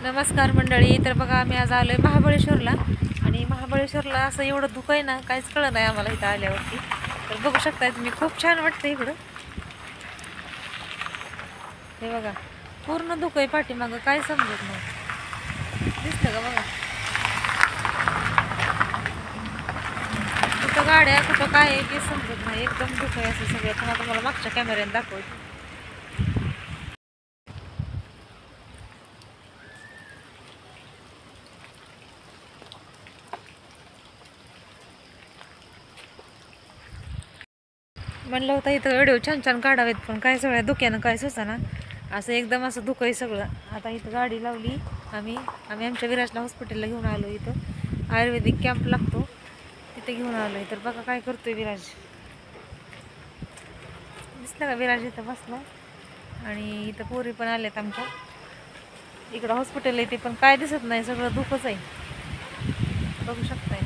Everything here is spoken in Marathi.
नमस्कार मंडळी. तर बघा आम्ही आज आलोय महाबळेश्वरला आणि महाबळेश्वरला असं एवढं धुकं आहे ना, काहीच कळलं नाही आम्हाला इथं आल्यावरती. तर बघू शकताय तुम्ही, खूप छान वाटतं इकडं. हे बघा पूर्ण धुकं आहे पाठीमागं, काय समजत नाही. दिसतं का बघा, कुठं गाड्या कुठं काय आहे ते समजत नाही. एकदम धुकं आहे असं सगळं. तुम्हाला मागच्या कॅमेऱ्याने दाखवतो. म्हणलं होतं इथं व्हिडिओ छान छान काढावेत, पण काय सगळ्या धुक्यानं काय सुचना. असं एकदम असं धुकं आहे सगळं. आता इथं गाडी लावली आम्ही आमच्या विराजला हॉस्पिटलला घेऊन आलो. इथं आयुर्वेदिक कॅम्प लागतो, तिथे घेऊन आलो. तर बघा काय करतोय विराज. दिसलं का विराज इथं बसला. आणि इथं पोरी पण आल्यात आमच्या. इकडं हॉस्पिटल आहे ते पण काय दिसत नाही, सगळं धुकंच आहे. बघू शकताय.